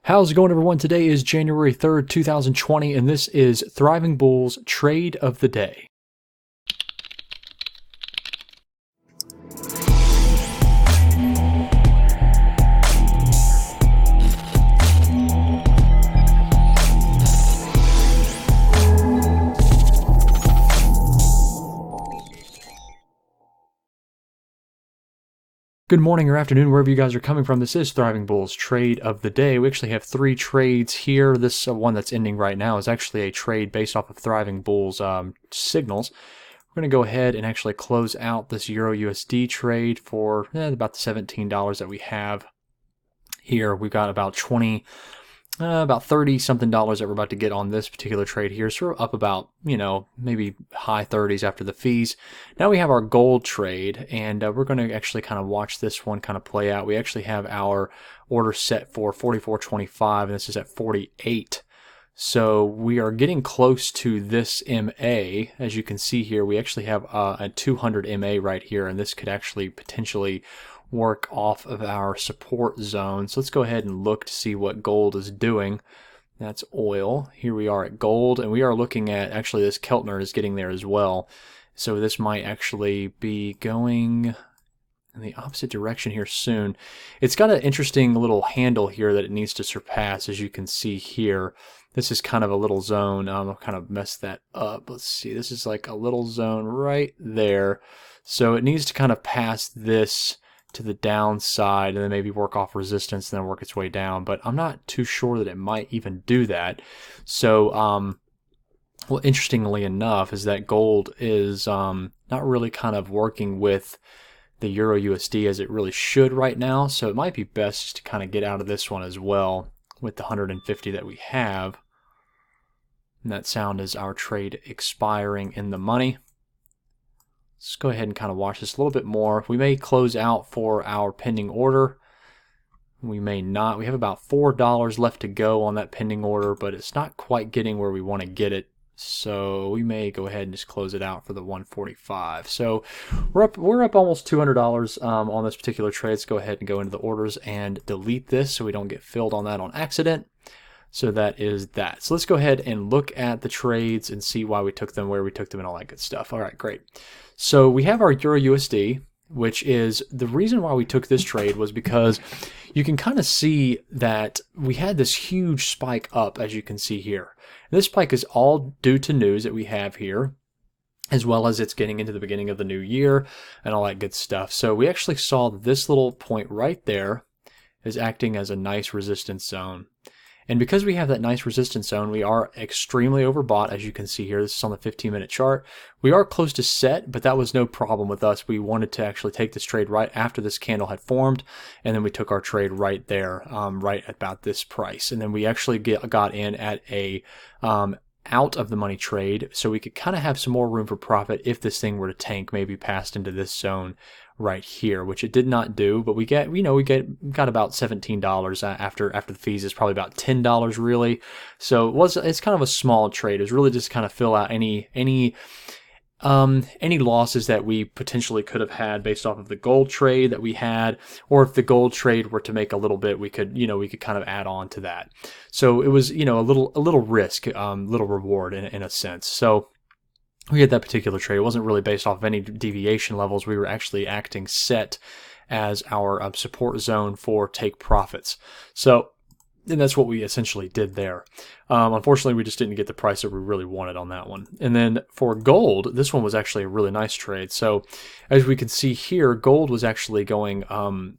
How's it going, everyone? Today is January 3rd, 2020, and this is Thriving Bulls Trade of the Day. Good morning or afternoon, wherever you guys are coming from. This is Thriving Bulls Trade of the Day. We actually have 3 trades here. This one that's ending right now is actually a trade based off of Thriving Bulls signals. We're going to go ahead and actually close out this Euro USD trade for about the $17 that we have here. We've got about about 30 something dollars that we're about to get on this particular trade here. So we're up about, maybe high 30s after the fees. Now we have our gold trade, and we're going to actually kind of watch this one kind of play out. We actually have our order set for 44.25, and this is at 48. So we are getting close to this MA. As you can see here, we actually have a 200 MA right here, and this could actually potentially work off of our support zone. So let's go ahead and look to see what gold is doing. That's oil. Here we are at gold, and we are looking at, actually this Keltner is getting there as well. So this might actually be going in the opposite direction here soon. It's got an interesting little handle here that it needs to surpass, as you can see here. This is kind of a little zone. I'll kind of mess that up. Let's see. This is like a little zone right there. So it needs to kind of pass this to the downside and then maybe work off resistance and then work its way down, but I'm not too sure that it might even do that. So well, interestingly enough is that gold is not really kind of working with the Euro USD as it really should right now, so it might be best just to kind of get out of this one as well with the 150 that we have. And that sound is our trade expiring in the money. Let's go ahead and kind of watch this a little bit more. We may close out for our pending order. We may not. We have about $4 left to go on that pending order, but it's not quite getting where we want to get it. So we may go ahead and just close it out for the 145. So we're up almost $200 on this particular trade. Let's go ahead and go into the orders and delete this so we don't get filled on that on accident. So that is that. So let's go ahead and look at the trades and see why we took them, where we took them, and all that good stuff. All right, great. So we have our Euro USD, which is the reason why we took this trade was because you can kind of see that we had this huge spike up, as you can see here. And this spike is all due to news that we have here, as well as it's getting into the beginning of the new year and all that good stuff. So we actually saw this little point right there is acting as a nice resistance zone. And because we have that nice resistance zone, we are extremely overbought, as you can see here. This is on the 15-minute chart. We are close to set, but that was no problem with us. We wanted to actually take this trade right after this candle had formed, and then we took our trade right there, right about this price. And then we actually got in at a out of the money trade, so we could kind of have some more room for profit if this thing were to tank, maybe passed into this zone right here, which it did not do, but we got about $17 after the fees. Is probably about $10 really. So it's kind of a small trade. It was really just kind of fill out any losses that we potentially could have had based off of the gold trade that we had, or if the gold trade were to make a little bit, we could kind of add on to that. So it was, a little risk, little reward in a sense. So we had that particular trade. It wasn't really based off of any deviation levels. We were actually acting set as our support zone for take profits. So, and that's what we essentially did there. Unfortunately, we just didn't get the price that we really wanted on that one. And then for gold, this one was actually a really nice trade. So as we can see here, gold was actually going,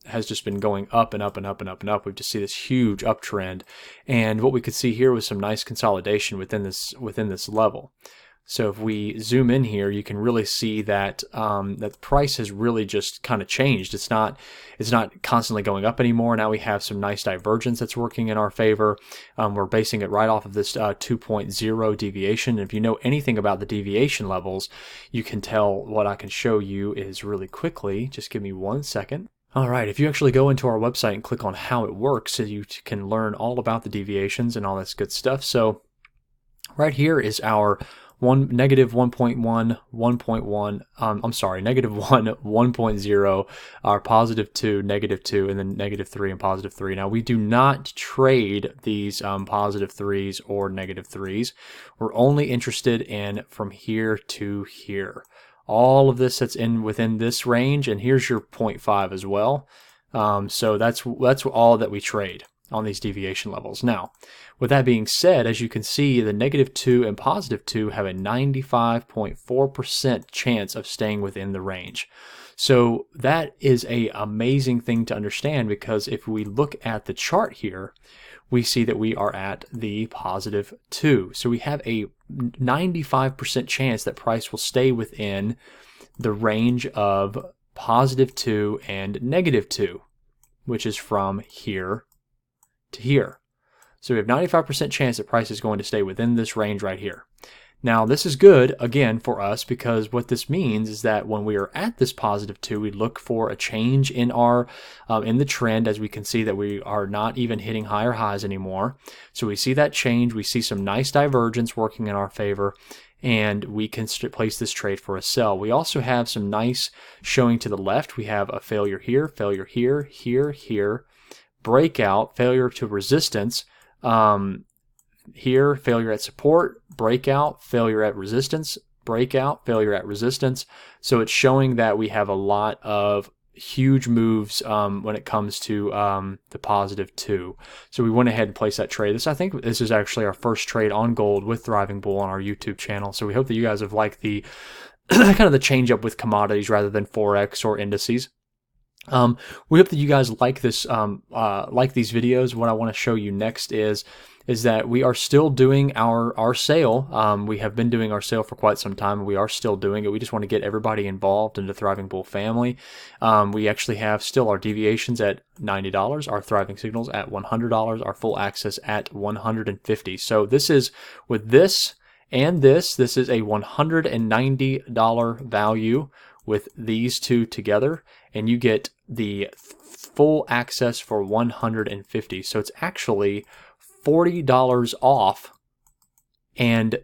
has just been going up and up and up and up and up. We've just seen this huge uptrend. And what we could see here was some nice consolidation within this level. So if we zoom in here, you can really see that that the price has really just kind of changed. It's not constantly going up anymore. Now we have some nice divergence that's working in our favor. We're basing it right off of this 2.0 deviation. And if you know anything about the deviation levels, you can tell what I can show you is really quickly. Just give me 1 second. All right, if you actually go into our website and click on how it works, so you can learn all about the deviations and all this good stuff. So right here is our negative 1.1, 1.1, I'm sorry, negative 1, 1.0, our positive 2, negative 2, and then negative 3 and positive 3. Now, we do not trade these positive 3s or negative 3s. We're only interested in from here to here. All of this that's within this range, and here's your 0.5 as well. So that's all that we trade on these deviation levels. Now, with that being said, as you can see, the negative 2 and positive 2 have a 95.4% chance of staying within the range. So that is an amazing thing to understand, because if we look at the chart here, we see that we are at the positive 2. So we have a 95% chance that price will stay within the range of positive 2 and negative 2, which is from here to here. So we have 95% chance that price is going to stay within this range right here. Now, this is good, again, for us, because what this means is that when we are at this positive 2, we look for a change in our in the trend, as we can see that we are not even hitting higher highs anymore. So we see that change. We see some nice divergence working in our favor, and we can place this trade for a sell. We also have some nice showing to the left. We have a failure here, here, breakout, failure to resistance, here, failure at support, breakout, failure at resistance, breakout, failure at resistance. So it's showing that we have a lot of huge moves when it comes to the positive 2. So we went ahead and placed that trade. I think this is actually our first trade on gold with Thriving Bull on our YouTube channel. So we hope that you guys have liked the kind of the change up with commodities rather than forex or indices. We hope that you guys like this, like these videos. What I want to show you next is that we are still doing our sale. We have been doing our sale for quite some time. We are still doing it. We just want to get everybody involved in the Thriving Bull family. We actually have still our deviations at $90, our thriving signals at $100, our full access at $150. So this is with this and this is a $190 value with these two together, and you get the full access for $150. So it's actually $40 off, and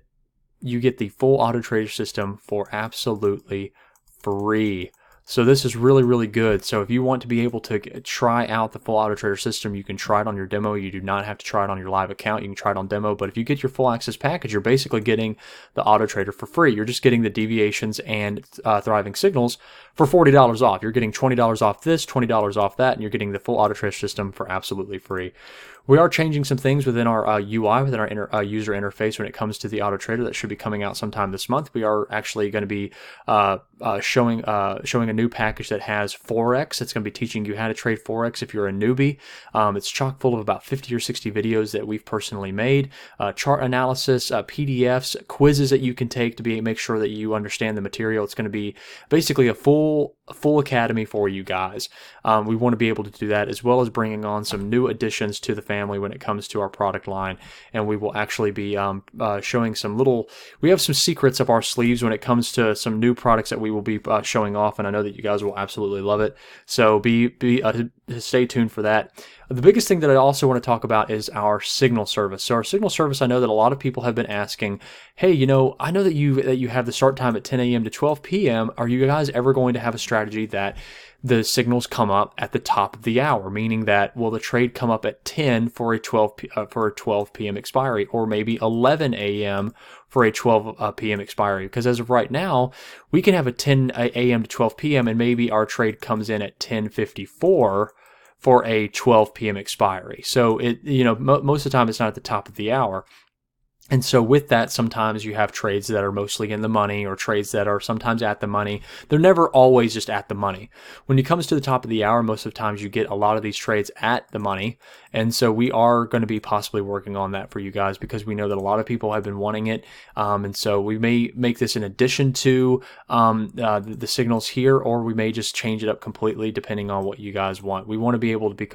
you get the full auto trader system for absolutely free. So this is really, really good. So if you want to be able to try out the full auto trader system, you can try it on your demo. You do not have to try it on your live account. You can try it on demo. But if you get your full access package, you're basically getting the auto trader for free. You're just getting the deviations and thriving signals for $40 off. You're getting $20 off this, $20 off that, and you're getting the full auto trader system for absolutely free. We are changing some things within our UI, within our user interface when it comes to the auto trader. That should be coming out sometime this month. We are actually going to be showing a new package that has forex. It's going to be teaching you how to trade forex if you're a newbie. It's chock full of about 50 or 60 videos that we've personally made, chart analysis, PDFs, quizzes that you can take to make sure that you understand the material. It's going to be basically a full academy for you guys. We want to be able to do that, as well as bringing on some new additions to the family when it comes to our product line. And we will actually be showing we have some secrets up our sleeves when it comes to some new products that we will be showing off, and I know that you guys will absolutely love it. So stay tuned for that. The biggest thing that I also want to talk about is our signal service. So our signal service, I know that a lot of people have been asking, hey, I know that you have the start time at 10 a.m. to 12 p.m. Are you guys ever going to have a strategy that the signals come up at the top of the hour, meaning that will the trade come up at 10 for a 12 p.m. expiry, or maybe 11 a.m. for a 12 p.m. expiry? Because as of right now, we can have a 10 a.m. to 12 p.m. and maybe our trade comes in at 10:54 for a 12 p.m. expiry. So most of the time it's not at the top of the hour. And so with that, sometimes you have trades that are mostly in the money, or trades that are sometimes at the money. They're never always just at the money. When it comes to the top of the hour, most of the times you get a lot of these trades at the money. And so we are going to be possibly working on that for you guys, because we know that a lot of people have been wanting it. And so we may make this in addition to the signals here, or we may just change it up completely depending on what you guys want. We want to be able to be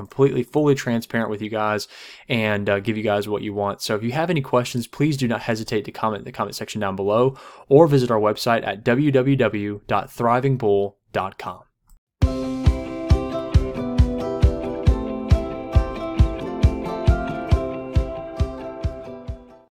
fully transparent with you guys and give you guys what you want. So if you have any questions, please do not hesitate to comment in the comment section down below, or visit our website at www.thrivingbull.com.